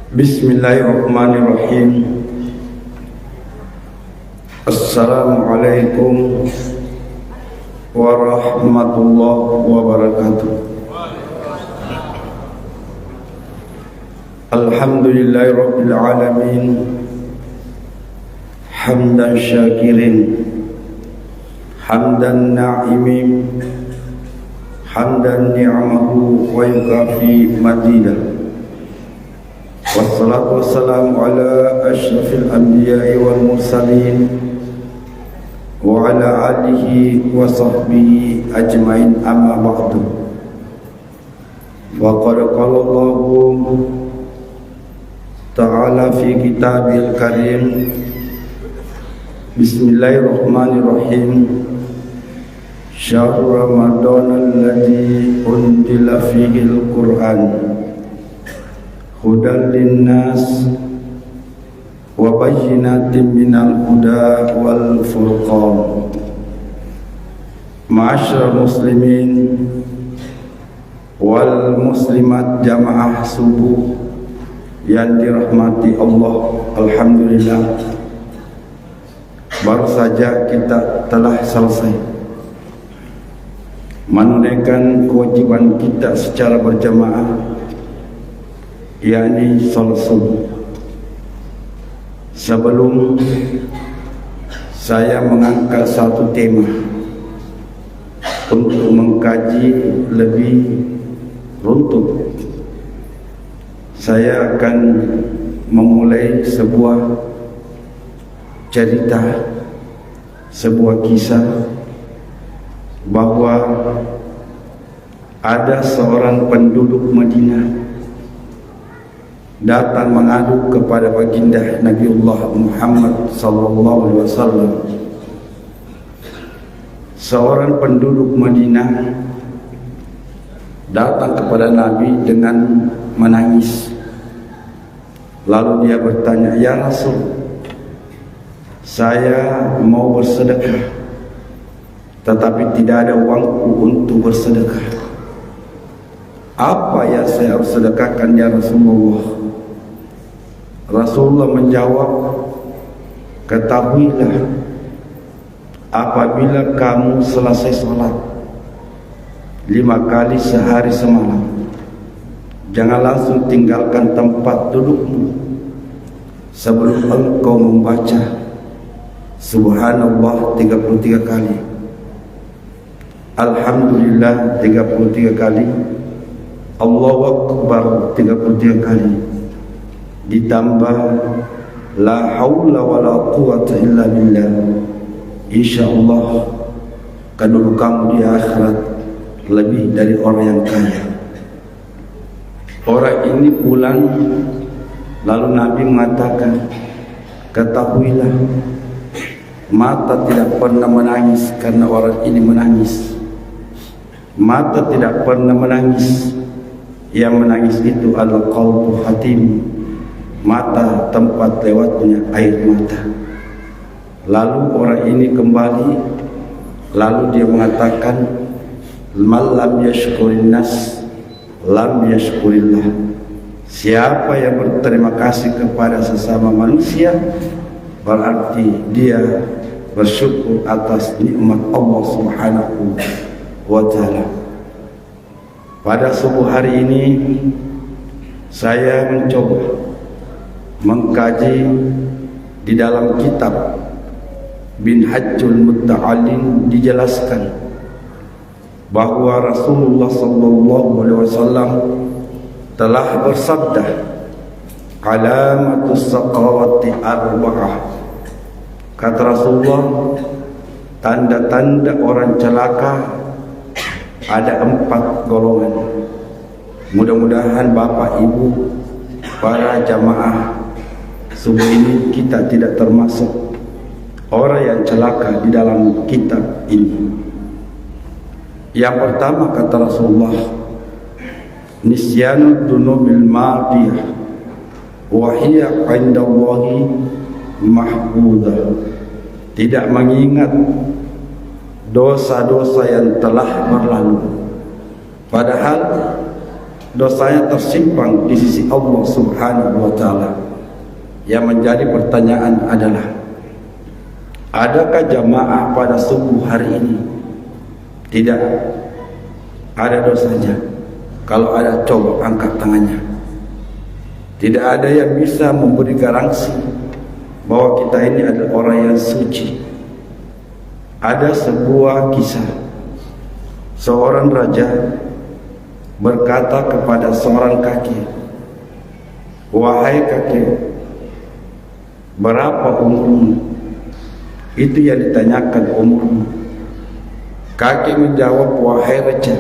Bismillahirrahmanirrahim. Assalamualaikum warahmatullahi wabarakatuh. Alhamdulillahi rabbil alamin, hamdan syakirin, hamdan na'imin, hamdan ni'amahu wa yukafi madidah. Wassalatu wassalamu ala ashrafil anbiya'i wal mursalin wa ala alihi wa sahbihi ajmain, amma ba'du. Wa qad qala Allahu ta'ala fi kitabil karim, bismillahirrahmanirrahim, syahrul ramadan alladzi unzila fihi al-Qur'an hudan linnas wa bayyinatin minal huda wal furqan. Ma'asyiral muslimin wal muslimat jamaah subuh yang dirahmati Allah, alhamdulillah, baru saja kita telah selesai menunaikan kewajiban kita secara berjamaah, yakni salat subuh. Sebelum saya mengangkat satu tema untuk mengkaji lebih runtut, saya akan memulai sebuah cerita, sebuah kisah bahwa ada seorang penduduk Madinah datang mengadu kepada baginda Nabiullah Muhammad sallallahu alaihi wasallam. Seorang penduduk Madinah datang kepada Nabi dengan menangis. Lalu dia bertanya, "Ya Rasul, saya mau bersedekah, tetapi tidak ada uangku untuk bersedekah. Apa yang saya harus sedekahkan ya Rasulullah?" Rasulullah menjawab, "Ketahuilah, apabila kamu selesai sholat 5 kali sehari semalam, jangan langsung tinggalkan tempat dudukmu sebelum engkau membaca Subhanallah 33 kali, Alhamdulillah 33 kali, Allahu Akbar 33 kali, ditambah la haula wa la quwata illa billah. InsyaAllah kedudukanmu di akhirat lebih dari orang yang kaya." Orang ini pulang, lalu Nabi mengatakan, "Ketahuilah, mata tidak pernah menangis karena orang ini menangis. Mata tidak pernah menangis, yang menangis itu adalah qalbu hatim, mata tempat lewatnya air mata." Lalu orang ini kembali, lalu dia mengatakan, "Man lam yashkurin nas lam yashkurillah." Siapa yang berterima kasih kepada sesama manusia, berarti dia bersyukur atas nikmat Allah Subhanahu wa ta'ala. Pada subuh hari ini saya mencoba mengkaji di dalam kitab Minhajul Mutta'allin, dijelaskan bahwa Rasulullah sallallahu alaihi wasallam telah bersabda, "Alamatus saqawati arba'ah." Kata Rasulullah, tanda-tanda orang celaka ada 4 golongan. Mudah-mudahan Bapak Ibu para jamaah subuh ini kita tidak termasuk orang yang celaka di dalam kitab ini. Yang pertama, kata Rasulullah, nisyanud dunubil madiyah wa hiya 'indallahi mahbudah. Tidak mengingat dosa-dosa yang telah berlalu, padahal dosanya tersimpan di sisi Allah Subhanahu wa Ta'ala. Yang menjadi pertanyaan adalah, adakah jamaah pada subuh hari ini? Tidak ada dosanya. Kalau ada, coba angkat tangannya. Tidak ada yang bisa memberi garansi bahwa kita ini adalah orang yang suci. Ada sebuah kisah, seorang raja berkata kepada seorang kakek, "Wahai kakek, berapa umurmu?" Itu yang ditanyakan, umurmu. Kakek menjawab, "Wahai raja,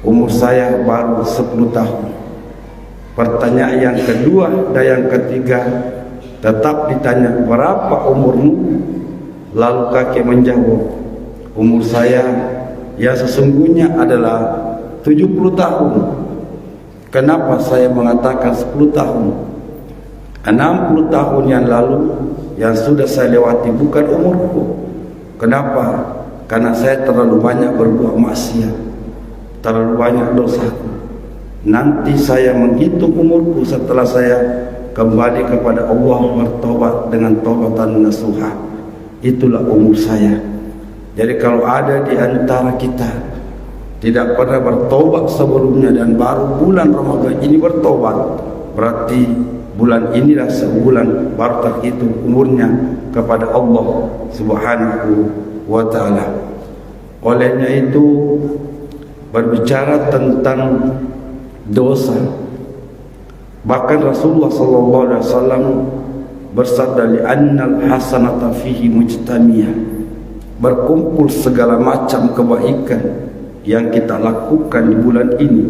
umur saya baru 10 tahun." Pertanyaan yang kedua dan yang ketiga tetap ditanya, "Berapa umurmu?" Lalu kakek menjawab, "Umur saya yang sesungguhnya adalah 70 tahun. Kenapa saya mengatakan 10 tahun? 60 tahun yang lalu yang sudah saya lewati bukan umurku. Kenapa? Karena saya terlalu banyak berbuat maksiat, terlalu banyak dosaku. Nanti saya menghitung umurku setelah saya kembali kepada Allah, bertobat dengan taubatan nasuha. Itulah umur saya." Jadi kalau ada di antara kita tidak pernah bertobat sebelumnya dan baru bulan Ramadan ini bertobat, berarti bulan inilah sebulan baru terhitung umurnya kepada Allah Subhanahu wa Ta'ala. Olehnya itu, berbicara tentang dosa, bahkan Rasulullah sallallahu alaihi wasallam bersabda, "Li'annal hasanata fihi mujtamiyah." Berkumpul segala macam kebaikan yang kita lakukan di bulan ini.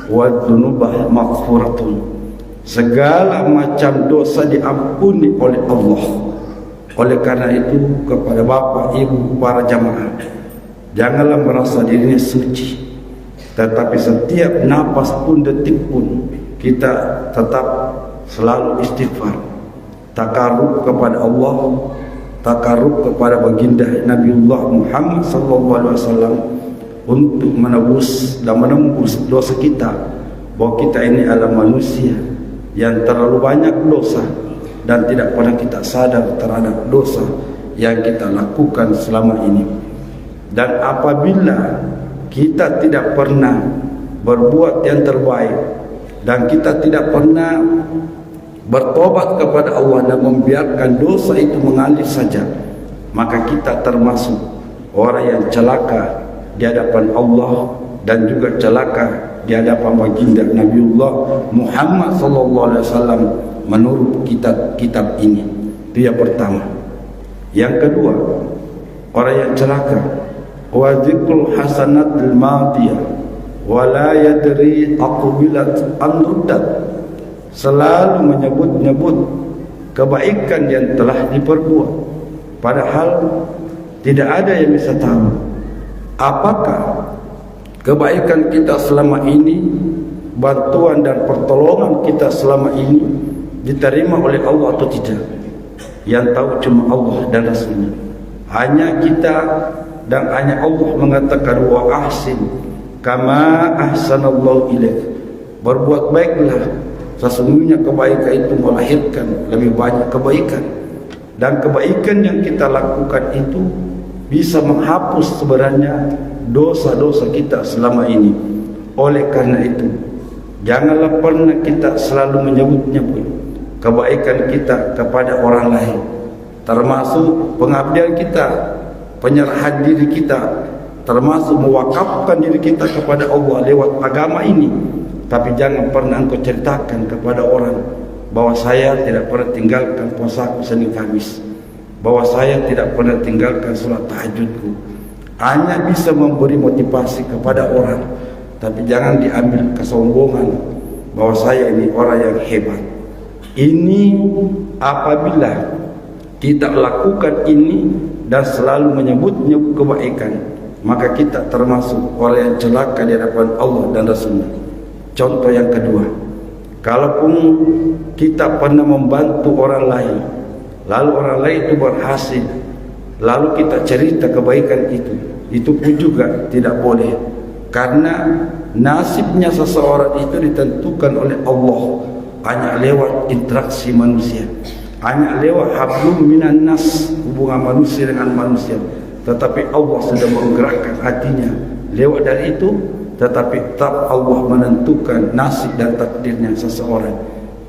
Wa dzunubah maghfuratun. Segala macam dosa diampuni oleh Allah. Oleh karena itu, kepada bapak, ibu, para jamaah, janganlah merasa dirinya suci, tetapi setiap napas pun, detik pun, kita tetap selalu istighfar, takarrub kepada Allah, takarrub kepada baginda Nabiullah Muhammad SAW, untuk menebus dan menembus dosa kita. Bahwa kita ini adalah manusia yang terlalu banyak dosa dan tidak pernah kita sadar terhadap dosa yang kita lakukan selama ini. Dan apabila kita tidak pernah berbuat yang terbaik dan kita tidak pernah bertobat kepada Allah dan membiarkan dosa itu mengalir saja, maka kita termasuk orang yang celaka di hadapan Allah dan juga celaka di hadapan baginda Nabiullah Muhammad SAW menurut kitab ini. Itu yang pertama. Yang kedua, orang yang celaka, wa dzikrul hasanatil madiyah wa la yadri aqbilat an-ruddat, selalu menyebut-nyebut kebaikan yang telah diperbuat, padahal tidak ada yang bisa tahu apakah kebaikan kita selama ini, bantuan dan pertolongan kita selama ini diterima oleh Allah atau tidak. Yang tahu cuma Allah dan Rasulnya. Hanya kita dan hanya Allah mengatakan, wa ahsin kama ahsanallahu ilaik. Berbuat baiklah, sesungguhnya kebaikan itu melahirkan lebih banyak kebaikan. Dan kebaikan yang kita lakukan itu bisa menghapus sebenarnya dosa-dosa kita selama ini. Oleh karena itu, janganlah pernah kita selalu menyebut-nyebut kebaikan kita kepada orang lain, termasuk pengabdian kita, penyerahan diri kita, termasuk mewakafkan diri kita kepada Allah lewat agama ini. Tapi jangan pernah engkau ceritakan kepada orang bahwa saya tidak pernah tinggalkan puasaku Senin Kamis, bahwa saya tidak pernah tinggalkan sholat tahajudku. Hanya bisa memberi motivasi kepada orang, tapi jangan diambil kesombongan bahwa saya ini orang yang hebat. Ini apabila kita lakukan ini dan selalu menyebut-nyebut kebaikan, maka kita termasuk orang yang celaka di hadapan Allah dan Rasulnya. Contoh yang kedua, kalaupun kita pernah membantu orang lain, lalu orang lain itu berhasil, lalu kita cerita kebaikan itu pun juga tidak boleh. Karena nasibnya seseorang itu ditentukan oleh Allah hanya lewat interaksi manusia, hanya lewat hablum minan nas, hubungan manusia dengan manusia. Tetapi Allah sudah menggerakkan hatinya lewat dari itu. Tetapi tetap Allah menentukan nasib dan takdirnya seseorang.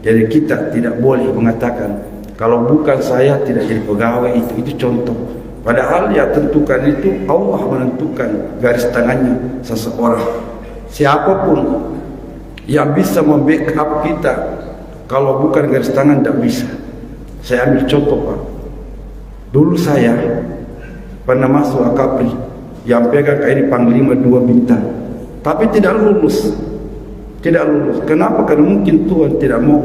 Jadi kita tidak boleh mengatakan kalau bukan saya tidak jadi pegawai itu contoh. Padahal yang tentukan itu Allah menentukan garis tangannya seseorang. Siapapun yang bisa membackup kita, kalau bukan garis tangan tidak bisa. Saya ambil contoh Pak. Dulu saya pernah masuk Akapri yang pegang kayak ini Panglima 2 bintang, tapi tidak lulus. Tidak lulus. Kenapa? Karena mungkin Tuhan tidak mau,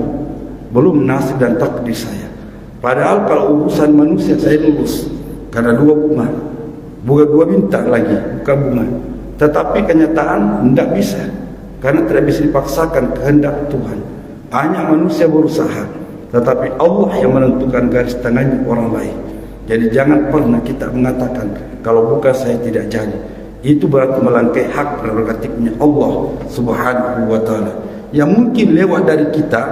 belum nasib dan takdir saya. Padahal kalau urusan manusia saya lulus karena 2 bunga, bukan 2 bintang lagi, bukan bunga. Tetapi kenyataan tidak bisa, karena tidak bisa dipaksakan kehendak Tuhan. Hanya manusia berusaha, tetapi Allah yang menentukan garis tangannya orang lain. Jadi jangan pernah kita mengatakan kalau bukan saya tidak jadi. Itu berarti melangkai hak prerogatifnya Allah Subhanahu wa ta'ala, yang mungkin lewat dari kita,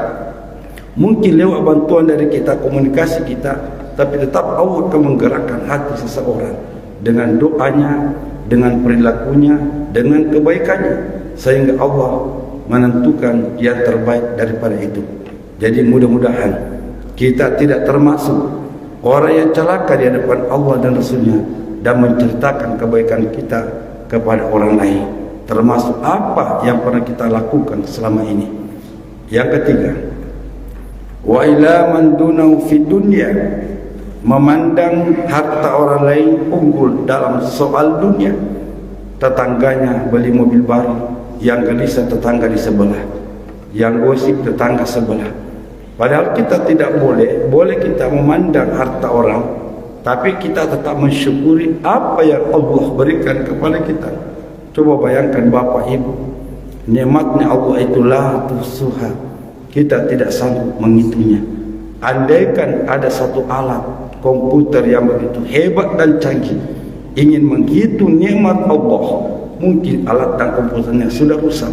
mungkin lewat bantuan dari kita, komunikasi kita, tapi tetap Allah akan menggerakkan hati seseorang dengan doanya, dengan perilakunya, dengan kebaikannya, sehingga Allah menentukan yang terbaik daripada itu. Jadi mudah-mudahan kita tidak termasuk orang yang celaka di hadapan Allah dan Rasulnya dan menceritakan kebaikan kita kepada orang lain, termasuk apa yang pernah kita lakukan selama ini. Yang ketiga, wa ila man dunahu fid dunya, memandang harta orang lain unggul dalam soal dunia. Tetangganya beli mobil baru, yang gelisah tetangga di sebelah, yang gosip tetangga sebelah. Padahal kita tidak boleh kita memandang harta orang, tapi kita tetap mensyukuri apa yang Allah berikan kepada kita. Coba bayangkan Bapak Ibu, nikmatnya Allah itulah tuhsuha, kita tidak sanggup menghitungnya. Andaikan ada satu alat komputer yang begitu hebat dan canggih, ingin menghitung nikmat Allah, mungkin alat dan komputernya sudah rusak,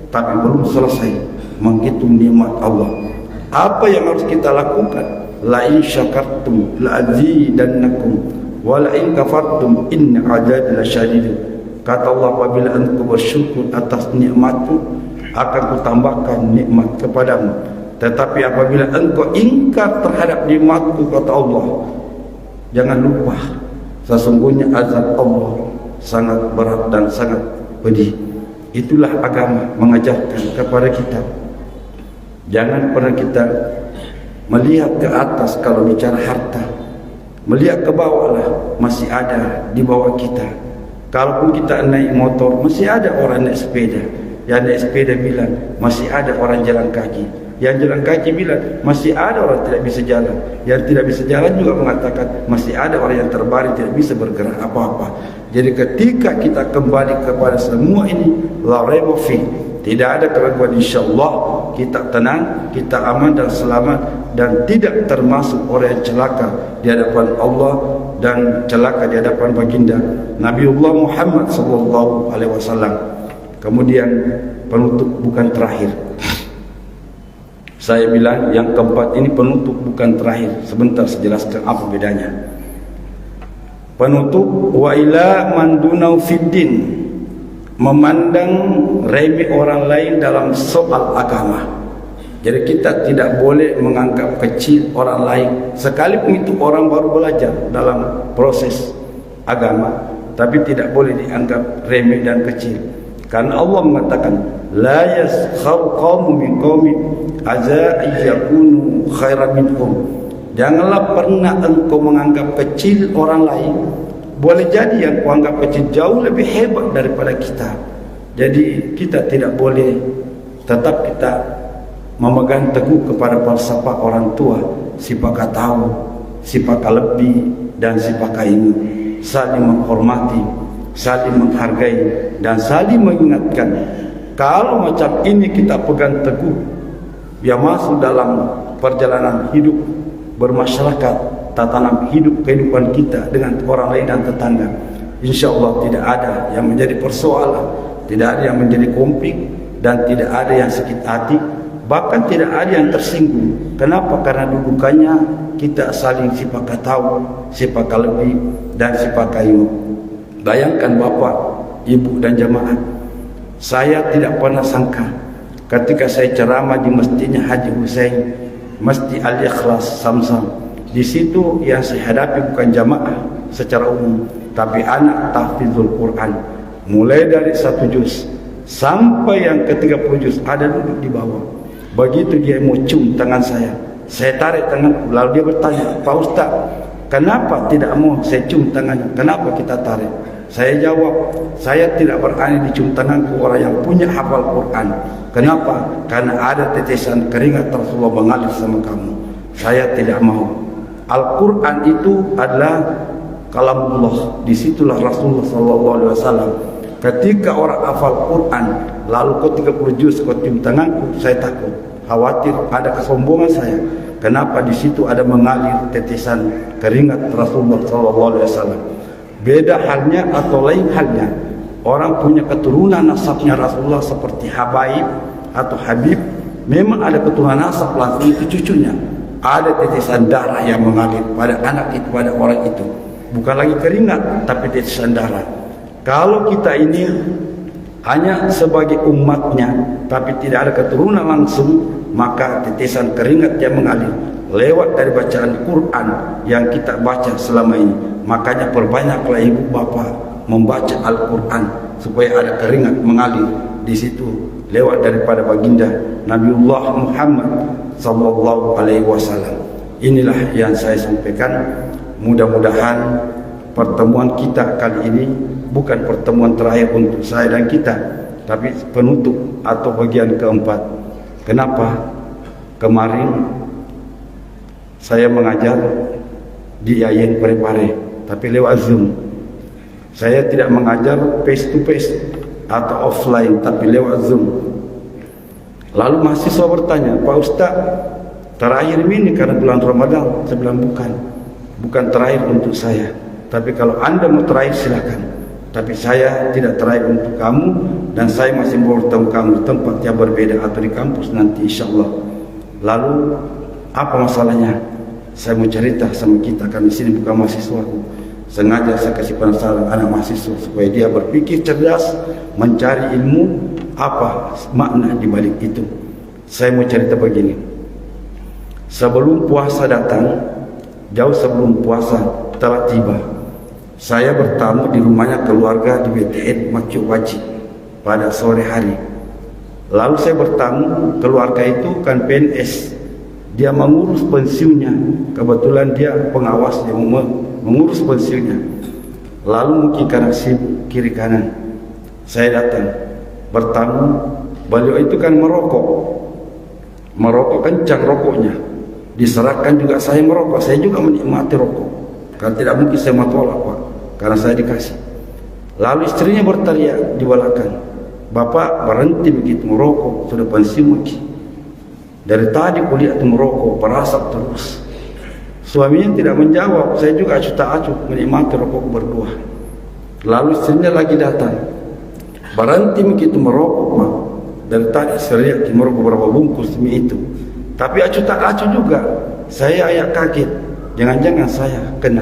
tapi belum selesai menghitung nikmat Allah. Apa yang harus kita lakukan? La in syakartum la azidannakum wa la in kafartum inna azabi lasyadid. Kata Allah, apabila engkau bersyukur atas nikmatku, akan kutambahkan nikmat kepadamu. Tetapi apabila engkau ingkar terhadap nikmatku, kata Allah, jangan lupa sesungguhnya azab Allah sangat berat dan sangat pedih. Itulah agama mengajarkan kepada kita. Jangan pernah kita melihat ke atas kalau bicara harta, melihat ke bawah lah, masih ada di bawah kita. Kalaupun kita naik motor, masih ada orang naik sepeda. Yang naik sepeda bilang masih ada orang jalan kaki. Yang jalan kaki bilang masih ada orang tidak bisa jalan. Yang tidak bisa jalan juga mengatakan masih ada orang yang terbaring tidak bisa bergerak apa-apa. Jadi ketika kita kembali kepada semua ini, la raiba fi, tidak ada keraguan, insyaallah kita tenang, kita aman dan selamat, dan tidak termasuk orang yang celaka di hadapan Allah dan celaka di hadapan baginda Nabiullah Muhammad sallallahu alaihi wasallam. Kemudian penutup bukan terakhir. Saya bilang yang keempat ini penutup bukan terakhir. Sebentar saya jelaskan apa bedanya. Penutup, wa ila man dunau fiddin, memandang remeh orang lain dalam soal agama. Jadi kita tidak boleh menganggap kecil orang lain, sekalipun itu orang baru belajar dalam proses agama, tapi tidak boleh dianggap remeh dan kecil. Karena Allah mengatakan, la yaskharu qaumun min qaumin asa ayyakunu khairan minhum. Janganlah pernah engkau menganggap kecil orang lain. Boleh jadi yang kau anggap kecil jauh lebih hebat daripada kita. Jadi kita tidak boleh, tetap kita memegang teguh kepada falsafah orang tua, si pakar tahu, si pakar lebih, dan si pakar ini. Saling menghormati, saling menghargai, dan saling mengingatkan. Kalau macam ini kita pegang teguh, yang masuk dalam perjalanan hidup bermasyarakat, tatanan hidup kehidupan kita dengan orang lain dan tetangga, insya Allah tidak ada yang menjadi persoalan, Tidak ada yang menjadi konflik dan tidak ada yang sakit hati, bahkan tidak ada yang tersinggung. Kenapa? Karena dudukannya kita saling siapa tahu, siapa lebih dan siapa kayu. Bayangkan Bapak, Ibu dan jemaah, saya tidak pernah sangka ketika saya ceramah di masjidnya Haji Hussein, Masjid Al-Ikhlas Samsam, di situ yang saya hadapi bukan jamaah secara umum, tapi anak tahfizul Quran, mulai dari 1 juz sampai yang ke-30 juz ada duduk di bawah. Begitu dia mau cium tangan saya tarik tangan, lalu dia bertanya, Pak Ustaz, kenapa tidak mau saya cium tangannya? Kenapa kita tarik? Saya jawab, saya tidak berani dicium tanganku orang yang punya hafal Quran. Kenapa? Karena ada tetesan keringat Rasulullah mengalir sama kamu. Saya tidak mau. Al-Quran itu adalah kalamullah. Disitulah Rasulullah SAW. Ketika orang hafal Quran, lalu kau 30 juz kau cium tanganku, saya takut, khawatir ada kesombongan saya. Kenapa? Di situ ada mengalir tetesan keringat Rasulullah SAW. Beda halnya atau lain halnya orang punya keturunan nasabnya Rasulullah seperti Habaib atau Habib, memang ada keturunan nasab langsung itu cucunya, ada tetesan darah yang mengalir pada anak itu, pada orang itu, bukan lagi keringat tapi tetesan darah. Kalau kita ini hanya sebagai umatnya tapi tidak ada keturunan langsung, maka tetesan keringat yang mengalir lewat dari bacaan Quran yang kita baca selama ini. Makanya perbanyaklah ibu bapak membaca Al-Quran supaya ada keringat mengalir di situ lewat daripada baginda Nabiullah Muhammad sallallahu alaihi wasallam. Inilah yang saya sampaikan. Mudah-mudahan pertemuan kita kali ini bukan pertemuan terakhir untuk saya dan kita, tapi penutup atau bagian keempat. Kenapa? Kemarin saya mengajar di Yayen Parepare, tapi lewat Zoom. Saya tidak mengajar face to face atau offline, tapi lewat Zoom. Lalu mahasiswa bertanya, Pak Ustaz, terakhir ini karena bulan Ramadan. Saya bilang bukan terakhir untuk saya, tapi kalau Anda mau terakhir silakan. Tapi saya tidak terakhir untuk kamu, dan saya masih mau bertemu kamu di tempat yang berbeda atau di kampus nanti insyaallah. Lalu apa masalahnya? Saya mau cerita sama kita, kami sini bukan mahasiswa. Sengaja saya kasih penasaran anak mahasiswa supaya dia berpikir cerdas, mencari ilmu apa makna di balik itu. Saya mau cerita begini. Sebelum puasa datang, jauh sebelum puasa telah tiba, saya bertamu di rumahnya keluarga di BTN Makcuk Wajib pada sore hari. Lalu saya bertamu, keluarga itu kan PNS, dia mengurus pensiunnya. Kebetulan dia pengawas yang mengurus pensiunnya. Lalu mungkin karena sibuk kiri kanan, saya datang bertamu. Beliau itu kan merokok kencang rokoknya. Diserahkan juga saya merokok, saya juga menikmati rokok. Karena tidak mungkin saya mau tolak Pak, karena saya dikasih. Lalu istrinya berteriak di belakang, Bapak berhenti begitu merokok, sudah pensiun lagi. Dari tadi kuliah itu merokok, berasap terus. Suaminya tidak menjawab, saya juga acuh-acuh menikmati rokok berdua. Lalu istrinya lagi datang, berhenti begitu merokok Pak. Dari tadi saya lihat merokok berapa bungkus mie itu. Tapi acuh-acuh juga, saya agak kaget. Jangan-jangan saya kena,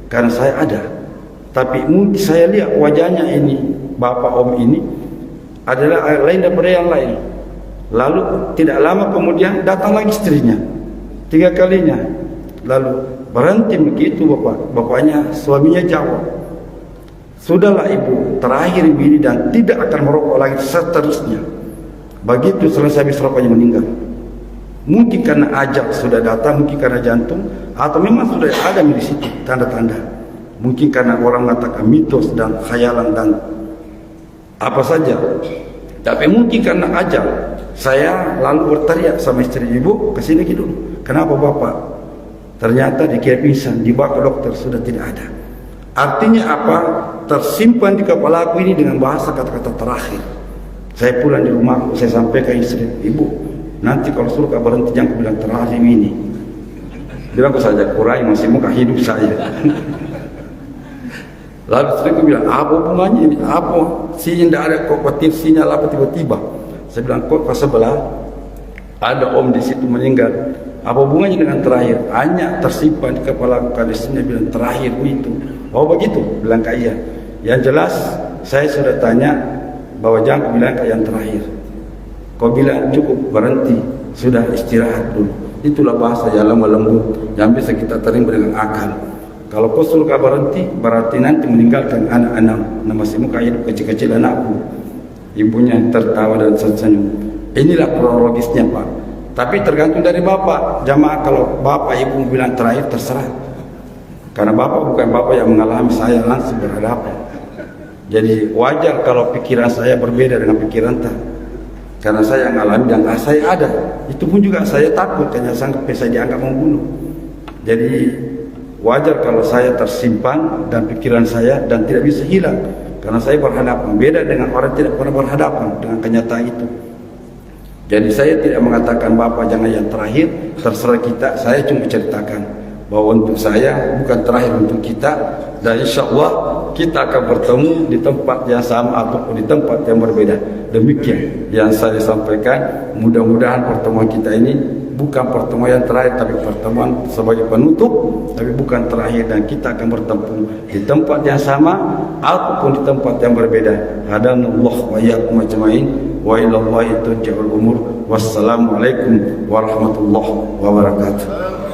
karena saya ada. Tapi mungkin saya lihat wajahnya ini, bapak om ini adalah lain daripada yang lain. Lalu tidak lama kemudian datang lagi istrinya, 3 kalinya. Lalu berhenti begitu bapaknya, suaminya jawab, sudahlah ibu, terakhir ini dan tidak akan merokok lagi seterusnya. Begitu selesai habis rokoknya meninggal. Mungkin karena ajal sudah datang, mungkin karena jantung, atau memang sudah ada di situ tanda-tanda. Mungkin karena orang mengatakan mitos dan khayalan dan apa saja. Tapi mungkin karena ajal. Saya lalu berteriak sama istri, ibu kesini dulu. Kenapa bapak? Ternyata dikira pingsan, dibawa ke dokter, sudah tidak ada. Artinya apa? Tersimpan di kepala aku ini dengan bahasa kata-kata terakhir. Saya pulang di rumahku, saya sampaikan istri, ibu, nanti kalau suruh kau berhenti jangan bilang terakhir ini. Dia bilang, saja kurai masih muka hidup saya. Lalu istriku bilang, apa hubungannya ini? Apa? Sinya tidak ada, kok petir sinyal apa tiba-tiba? Saya bilang, kok pas sebelah ada om di situ meninggal. Apa hubungannya dengan terakhir? Hanya tersimpan di kepala kalisnya bilang terakhir itu. Oh begitu, bilang kak iya. Yang jelas saya sudah tanya bahwa jangan bilang kak yang terakhir. Kau bilang cukup berhenti, sudah istirahat dulu. Itulah bahasa yang lemah lembut yang bisa kita terima dengan akal. Kalau kau suruh kau berhenti, berarti nanti meninggalkan anak-anak. Masih muka hidup kecil-kecil anakku. Ibunya tertawa dan tersenyum. Inilah kronologisnya Pak. Tapi tergantung dari bapak. Jamaah kalau bapak ibu bilang terakhir terserah. Karena bapak bukan bapak yang mengalami, saya langsung berhadapan. Jadi wajar kalau pikiran saya berbeda dengan pikiran tak. Karena saya mengalami dan saya ada. Itu pun juga saya takut karena sampai saya dianggap membunuh. Jadi wajar kalau saya tersimpan dan pikiran saya dan tidak bisa hilang. Karena saya berhadapan. Beda dengan orang tidak pernah berhadapan dengan kenyataan itu. Jadi saya tidak mengatakan bapak jangan yang terakhir, terserah kita. Saya cuma ceritakan bahwa untuk saya bukan terakhir untuk kita. Dan insya Allah kita akan bertemu di tempat yang sama ataupun di tempat yang berbeda. Demikian yang saya sampaikan. Mudah-mudahan pertemuan kita ini bukan pertemuan yang terakhir, tapi pertemuan sebagai penutup, tapi bukan terakhir. Dan kita akan bertemu di tempat yang sama ataupun di tempat yang berbeda. Hadanallah wa iyyakum ajmain. Wa ilallahi turja'ul umur. Wassalamualaikum warahmatullahi wabarakatuh.